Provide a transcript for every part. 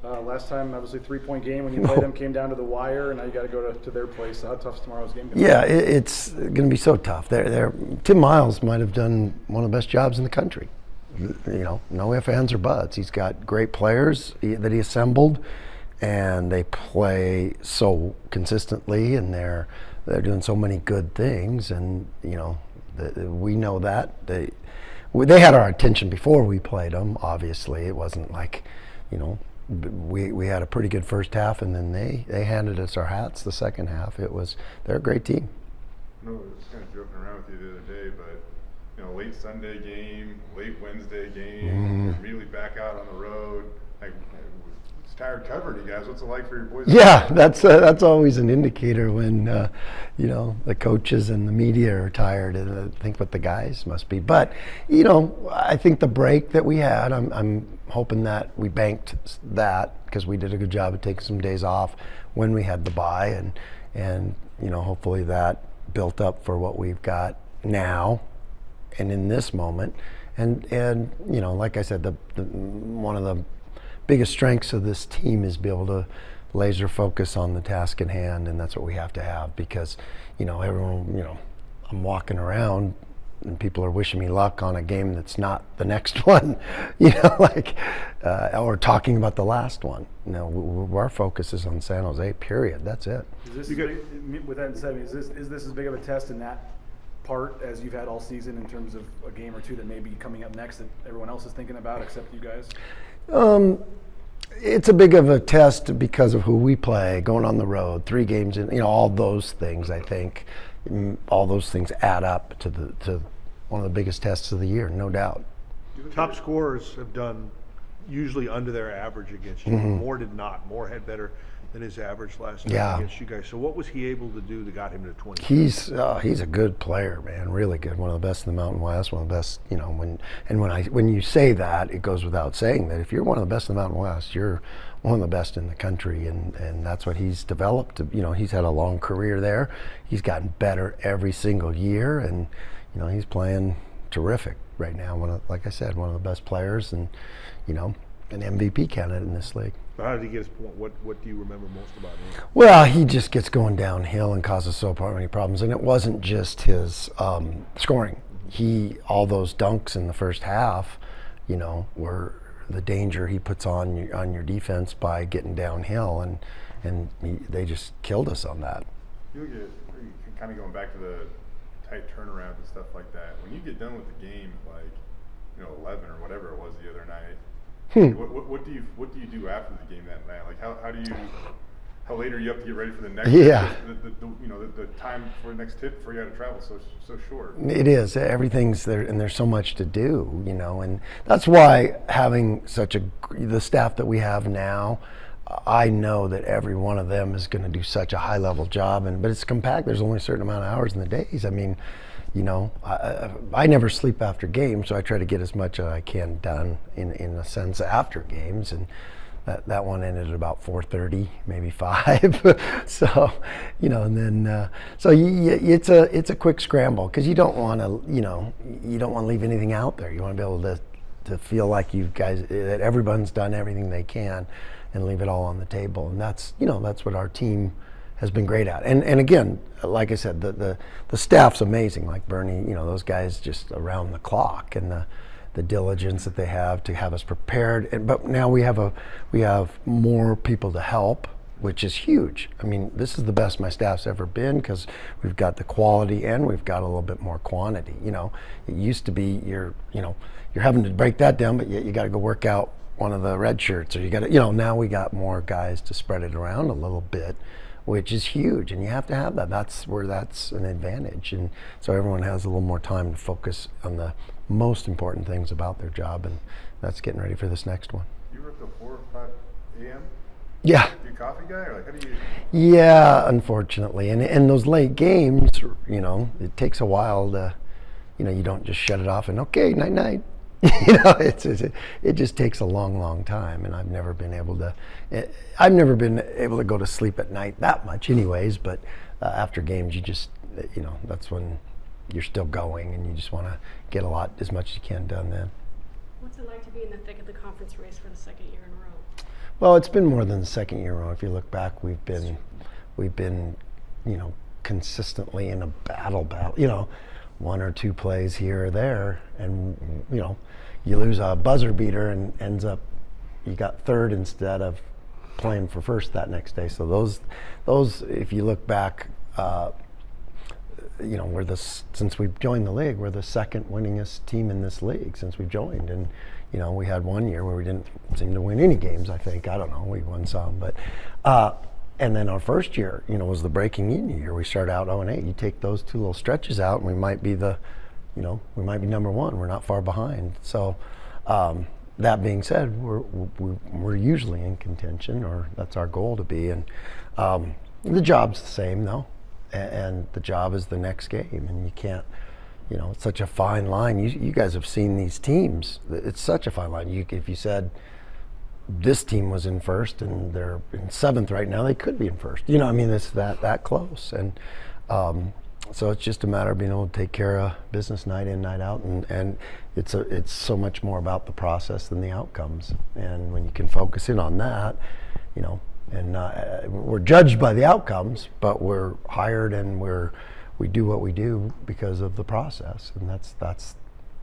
Last time, obviously, 3-point game when you played them, came down to the wire, and now you got to go to their place. So how tough's tomorrow's game going to be? Yeah, it's going to be so tough. Tim Miles might have done one of the best jobs in the country. No ifs, ands, or buts. He's got great players that he assembled, and they play so consistently, and they're doing so many good things. And we know that they had our attention before we played them. Obviously, it wasn't like we had a pretty good first half, and then they handed us our hats the second half. They're a great team. I was kind of joking around with you the other day, but late Sunday game, late Wednesday game, immediately back out on the road. It's tired covering you guys. What's it like for your boys? Yeah, that's always an indicator when the coaches and the media are tired, and I think what the guys must be. But I think the break that we had, I'm hoping that we banked that because we did a good job of taking some days off when we had the bye, and hopefully that built up for what we've got now and in this moment. And like I said, the one of the biggest strengths of this team is be able to laser focus on the task at hand, and that's what we have to have because everyone, I'm walking around and people are wishing me luck on a game that's not the next one, or talking about the last one. Our focus is on San Jose, period. That's it. With that said, is this as big of a test in that part as you've had all season in terms of a game or two that may be coming up next that everyone else is thinking about except you guys? It's a big of a test because of who we play, going on the road, 3 games in, all those things. I think all those things add up to one of the biggest tests of the year, no doubt. Top scorers have done usually under their average against you. Moore did not. Moore had better than his average last night against you guys. So what was he able to do that got him to 20? He's a good player, man. Really good. One of the best in the Mountain West. One of the best. When you say that, it goes without saying that if you're one of the best in the Mountain West, you're one of the best in the country, and that's what he's developed. He's had a long career there. He's gotten better every single year, and he's playing terrific right now. Like I said, one of the best players, and an MVP candidate in this league. How did he get his point? What do you remember most about him? Well, he just gets going downhill and causes so many problems. And it wasn't just his scoring. All those dunks in the first half, were the danger he puts on your defense by getting downhill, and they just killed us on that. You kind of going back to the tight turnaround and stuff like that. When you get done with the game, 11 or whatever it was the other night. What do you do after the game that night? How late are you up to get ready for the next? Yeah. The time for the next tip before you got to travel so short. It is. Everything's there, and there's so much to do. And that's why having the staff that we have now, I know that every one of them is going to do such a high level job, but it's compact. There's only a certain amount of hours in the days. I mean, I never sleep after games, so I try to get as much as I can done in a sense after games, and that one ended at about 4:30, maybe 5. So, and then it's a quick scramble because you don't want to leave anything out there. You want to be able to feel like that everyone's done everything they can, and leave it all on the table, and that's what our team has been great at. And again, like I said, the staff's amazing. Like Bernie, those guys just around the clock, and the diligence that they have to have us prepared. But now we have more people to help, which is huge. I mean, this is the best my staff's ever been because we've got the quality and we've got a little bit more quantity. It used to be you're having to break that down, but you got to go work out one of the red shirts, or you got to, now we got more guys to spread it around a little bit, which is huge, and you have to have that. That's an advantage, and so everyone has a little more time to focus on the most important things about their job, and that's getting ready for this next one. You were up till 4 or 5 a.m.? Yeah. You a coffee guy, or how do you? Yeah, unfortunately, and those late games, it takes a while to, you don't just shut it off and okay, night night. It just takes a long time, and I've never been able to go to sleep at night that much anyways, but after games you just that's when you're still going, and you just want to get as much as you can done then. What's it like to be in the thick of the conference race for the second year in a row? Well, it's been more than the second year in a row. If you look back, we've been, consistently in a battle, one or two plays here or there, and you lose a buzzer beater and ends up you got third instead of playing for first that next day. So those, if you look back, since we've joined the league, we're the second winningest team in this league since we've joined. And we had one year where we didn't seem to win any games. I think, I don't know, we won some, but and then our first year, was the breaking in year. We started out 0-8. You take those two little stretches out, and we might be we might be number one. We're not far behind. So that being said, we're usually in contention, or that's our goal to be. And the job's the same though, and the job is the next game, and you can't. It's such a fine line. You guys have seen these teams. It's such a fine line. If you said this team was in first and they're in seventh right now, they could be in first. It's that close. And so it's just a matter of being able to take care of business night in, night out, and it's so much more about the process than the outcomes. And when you can focus in on that, and we're judged by the outcomes, but we're hired and we do what we do because of the process. And that's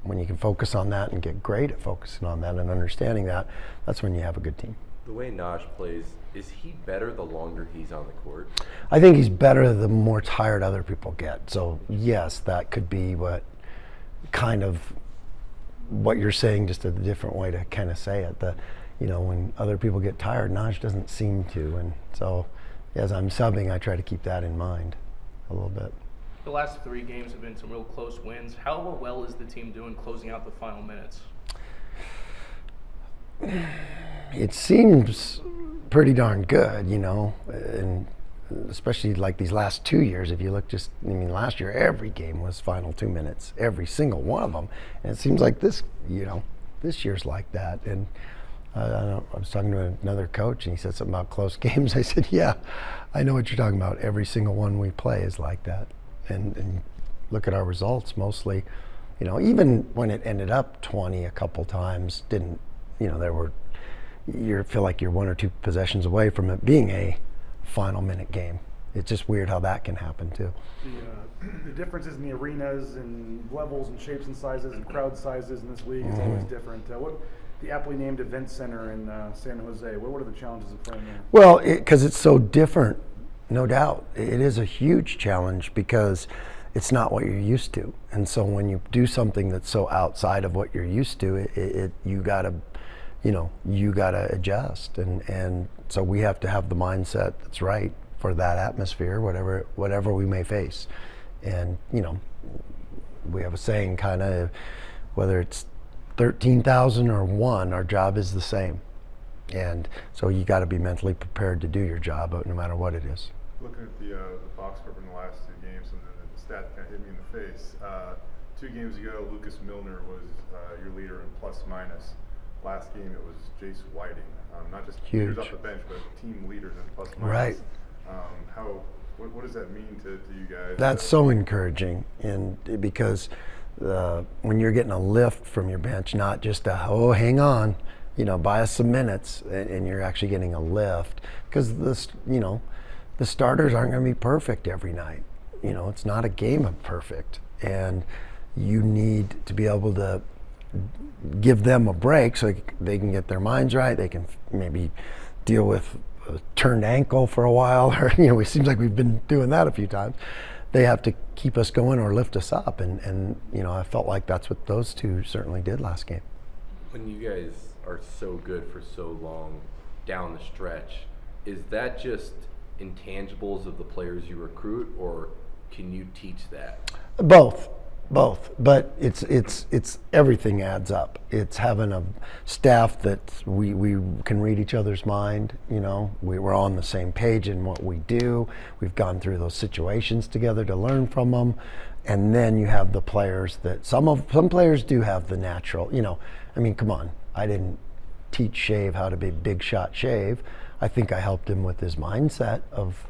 when you can focus on that and get great at focusing on that and understanding that, that's when you have a good team. The way Nosh plays, is he better the longer he's on the court? I think he's better the more tired other people get. So yes, that could be what you're saying, just a different way to kind of say it. When other people get tired, Nosh doesn't seem to. And so as I'm subbing, I try to keep that in mind a little bit. The last 3 games have been some real close wins. How well is the team doing closing out the final minutes? It seems pretty darn good, and especially like these last 2 years. If you look last year, every game was final 2 minutes, every single one of them. And it seems like this year's like that. And I was talking to another coach, and he said something about close games. I said, yeah, I know what you're talking about. Every single one we play is like that. And look at our results mostly, even when it ended up 20 a couple times, didn't, you feel like you're 1 or 2 possessions away from it being a final minute game. It's just weird how that can happen too. The differences in the arenas and levels and shapes and sizes and crowd sizes in this league is always different. The aptly named Event Center in San Jose, what are the challenges of playing there? Well, because it's so different. No doubt. It is a huge challenge because it's not what you're used to. And so when you do something that's so outside of what you're used to, you gotta adjust. And so we have to have the mindset that's right for that atmosphere, whatever we may face. And, we have a saying kind of, whether it's 13,000 or 1, our job is the same. And so you got to be mentally prepared to do your job, no matter what it is. Looking at the box score from the last 2 games, and the stat kind of hit me in the face. 2 games ago, Lucas Milner was your leader in plus minus. Last game, it was Jace Whiting. Not just leaders off the bench, but team leaders in plus minus. Right. What does that mean to you guys? That's so encouraging, and because when you're getting a lift from your bench, not just hang on, buy us some minutes, and you're actually getting a lift, because the starters aren't going to be perfect every night. It's not a game of perfect, and you need to be able to give them a break so they can get their minds right. They can maybe deal with a turned ankle for a while, or it seems like we've been doing that a few times. They have to keep us going or lift us up, and I felt like that's what those 2 certainly did last game. When you guys are so good for so long down the stretch, is that just intangibles of the players you recruit, or can you teach that? Both, but it's everything adds up. It's having a staff that we can read each other's mind. We're on the same page in what we do. We've gone through those situations together to learn from them, and then you have the players that some players do have the natural. Come on, I didn't teach Shave how to be big shot Shave. I think I helped him with his mindset of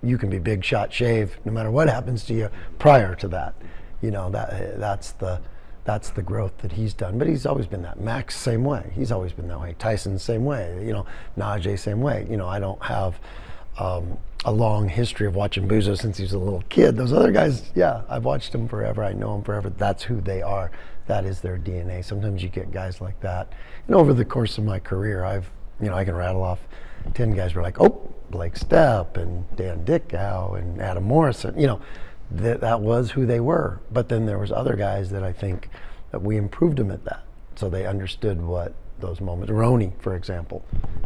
you can be big shot Shave no matter what happens to you prior to that. That's that's the growth that he's done. But he's always been that. Max, same way. He's always been that way. Tyson, same way. You know, Najee, same way. You know, I don't have a long history of watching Buzo since he was a little kid. Those other guys, yeah, I've watched them forever. I know them forever. That's who they are. That is their DNA. Sometimes you get guys like that. And over the course of my career, I can rattle off 10 guys who are like, oh, Blake Stepp and Dan Dickow and Adam Morrison. You know, that was who they were. But then there was other guys that I think that we improved them at that. So they understood what those moments. Roney, for example,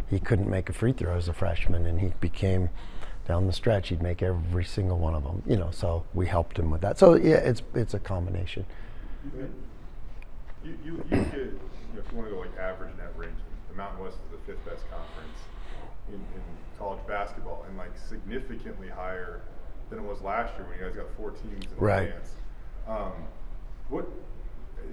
he couldn't make a free throw as a freshman, and he became, down the stretch, he'd make every single one of them. You know, so we helped him with that. So yeah, it's a combination. You get, if you want to go like average net ranking, the Mountain West is the 5th best conference in college basketball, and like significantly higher than it was last year when you guys got 4 teams in advance. I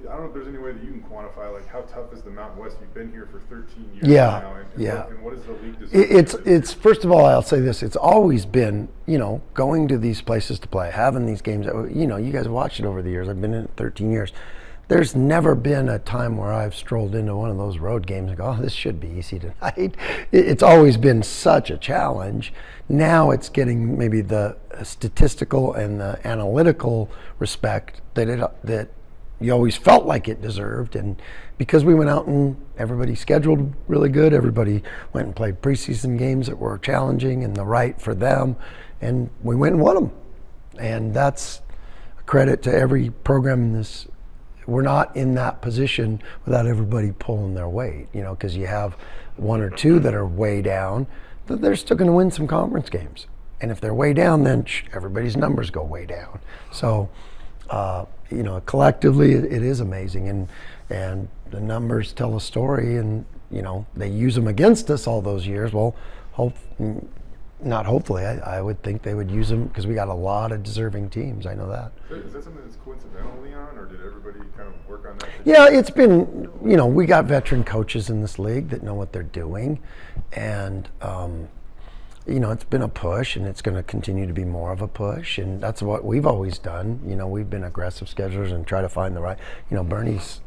don't know if there's any way that you can quantify like how tough is the Mountain West? You've been here for 13 years now, and what is the league deserve? It's first of all, I'll say this: it's always been, you know, going to these places to play, having these games. You know, you guys watched it over the years. I've been in it 13 years. There's never been a time where I've strolled into one of those road games and go, oh, this should be easy tonight. It's always been such a challenge. Now it's getting maybe the statistical and the analytical respect that you always felt like it deserved. And because we went out and everybody scheduled really good, everybody went and played preseason games that were challenging and the right for them, and we went and won them. And that's a credit to every program in this. We're not in that position without everybody pulling their weight, you know, because you have 1 or 2 that are way down, they're still going to win some conference games. And if they're way down, then everybody's numbers go way down. So, you know, collectively, it is amazing. And the numbers tell a story, and, you know, they use them against us all those years. Well, not hopefully, I would think they would use them because we got a lot of deserving teams. I know that. Is that something that's coincidental, Leon, or did everybody kind of work on that? Yeah, it's been, you know, we got veteran coaches in this league that know what they're doing. And, you know, it's been a push, and it's going to continue to be more of a push. And that's what we've always done. You know, we've been aggressive schedulers and try to find the right, you know, Bernie's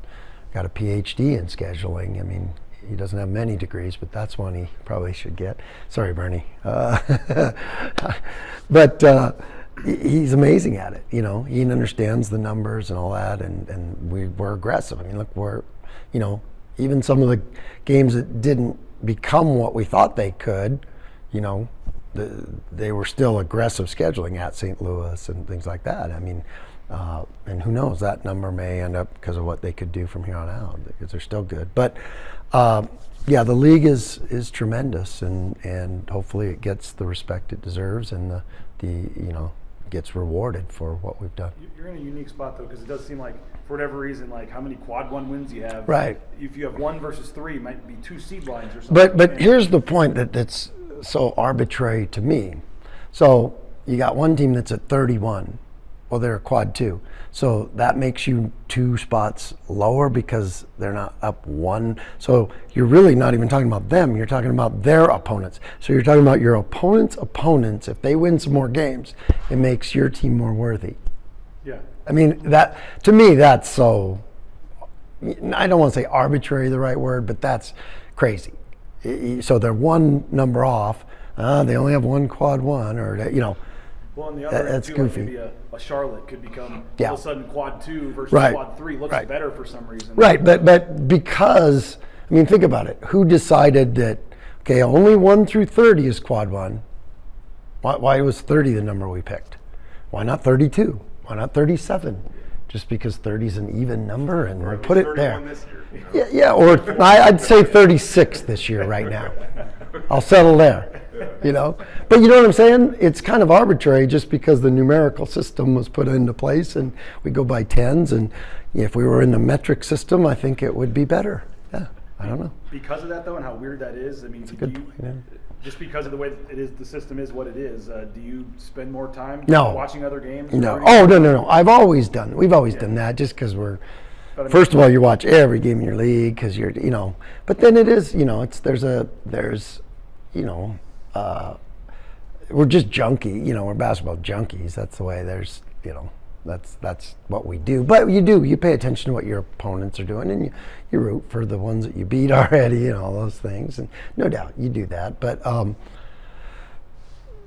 got a PhD in scheduling. I mean, he doesn't have many degrees, but that's one he probably should get. Sorry, Bernie. But he's amazing at it. You know, he understands the numbers and all that, and we're aggressive. I mean, look, you know, even some of the games that didn't become what we thought they could, you know, they were still aggressive scheduling at St. Louis and things like that. I mean, and who knows, that number may end up because of what they could do from here on out, because they're still good. But yeah, the league is tremendous, and hopefully it gets the respect it deserves, and the you know, gets rewarded for what we've done. You're in a unique spot though, because it does seem like, for whatever reason, like how many quad 1 wins you have. Right. If you have 1 versus 3, it might be 2 seed lines or something. But here's the point that's so arbitrary to me. So you got one team that's at 31. Well, they're a quad 2. So that makes you 2 spots lower because they're not up 1. So you're really not even talking about them. You're talking about their opponents. So you're talking about your opponent's opponents. If they win some more games, it makes your team more worthy. Yeah. I mean, that, to me, that's so, I don't want to say arbitrary, the right word, but that's crazy. So they're 1 number off. They only have 1 quad 1, or, you know. Well, on the other end, that's too, goofy. like maybe a Charlotte could become Yeah. all of a sudden quad 2 versus Right. quad 3 looks Right. better for some reason. Right, but because, I mean, think about it. Who decided that, okay, only 1 through 30 is quad 1? Why was 30 the number we picked? Why not 32? Why not 37? Just because 30 is an even number, and we'll put it there. This year, you know? Yeah, or I'd say 36 this year right now. I'll settle there, you know. But you know what I'm saying? It's kind of arbitrary just because the numerical system was put into place, and we go by tens. And if we were in the metric system, I think it would be better. Yeah, I don't know. Because of that, though, and how weird that is, I mean, Good point, yeah. just because of the way it is, the system is what it is, do you spend more time No. watching other games? No. Or Oh, no. We've always done that just because we're, But I mean, first of all, you watch every game in your league because you're, you know, but then it is, you know, you know, we're just junkie, you know, we're basketball junkies. That's the way. There's, you know, that's what we do. But you pay attention to what your opponents are doing, and you root for the ones that you beat already, and all those things. And no doubt you do that, but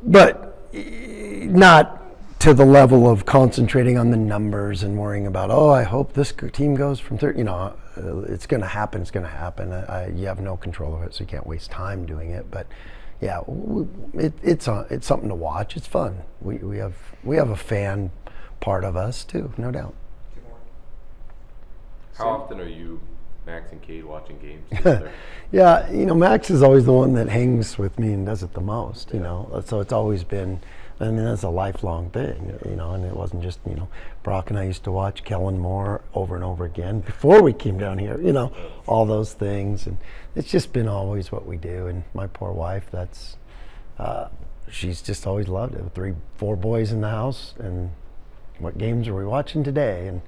not to the level of concentrating on the numbers and worrying about, oh, I hope this team goes from 30. It's going to happen. It's going to happen. You have no control of it, so you can't waste time doing it. But yeah, it's something to watch. It's fun. We have a fan part of us too, no doubt. How often are you, Max and Cade, watching games together? Yeah, Max is always the one that hangs with me and does it the most. So it's always been. I mean, that's a lifelong thing, and it wasn't just, Brock and I used to watch Kellen Moore over and over again before we came down here, all those things. And it's just been always what we do. And my poor wife, she's just always loved it. 4 boys in the house, and what games are we watching today? And,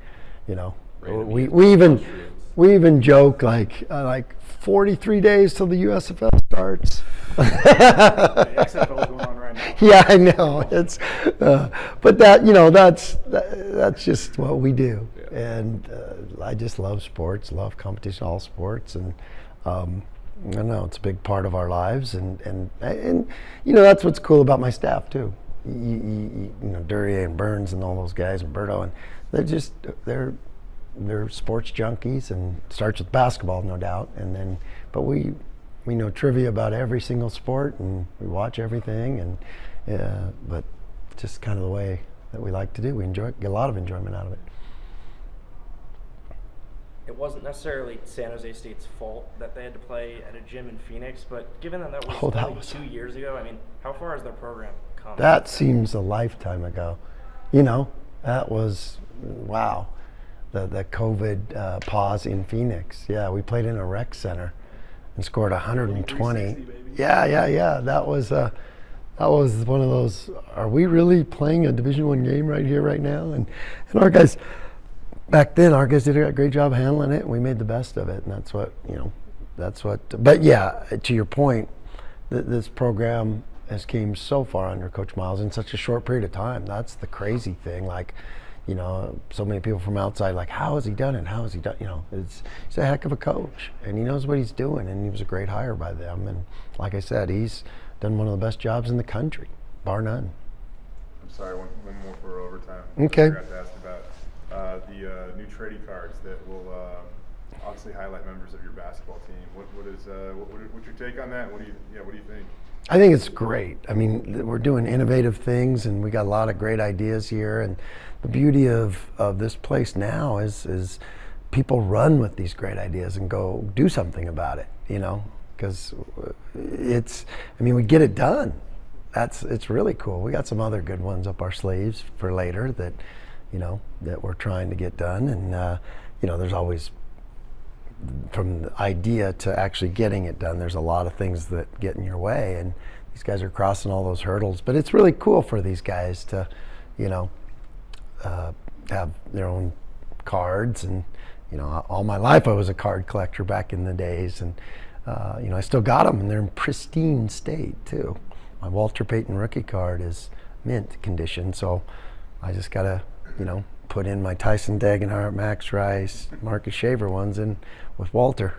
we even joke like 43 days till the USFL starts. The XFL is going on right now. Yeah, I know. It's, but that's just what we do, and I just love sports, love competition, all sports, and I don't know, it's a big part of our lives, and that's what's cool about my staff too. Duryea and Burns and all those guys, and Berto, and they're sports junkies, and it starts with basketball, no doubt, but we know trivia about every single sport, and we watch everything, and but just kind of the way that we like to do. We get a lot of enjoyment out of it. It wasn't necessarily San Jose State's fault that they had to play at a gym in Phoenix, but given that was only 2 years ago, I mean, how far has their program come? That seems a lifetime ago. That was, wow. The COVID pause in Phoenix. Yeah, we played in a rec center and scored 120. Yeah. That was one of those. Are we really playing a Division I game right here, right now? And our guys back then, did a great job handling it, and we made the best of it. And that's what. But yeah, to your point, this program has came so far under Coach Miles in such a short period of time. That's the crazy thing. So many people from outside, how has he done it? How has he done? He's a heck of a coach, and he knows what he's doing, and he was a great hire by them. And like I said, he's done one of the best jobs in the country, bar none. I'm sorry, one more for overtime. Okay. I forgot to ask about the new trading cards that will obviously highlight members of your basketball team. What's your take on that? What do you think? I think it's great. I mean, we're doing innovative things, and we got a lot of great ideas here. And the beauty of this place now is people run with these great ideas and go do something about it, because we get it done. It's really cool. We got some other good ones up our sleeves for later that we're trying to get done. And there's always, from the idea to actually getting it done, there's a lot of things that get in your way, and these guys are crossing all those hurdles. But it's really cool for these guys to have their own cards. And all my life I was a card collector back in the days, and I still got them, and they're in pristine state too. My Walter Payton rookie card is mint condition, so I just gotta put in my Tyson Dagenhart, Max Rice, Marcus Shaver ones in with Walter.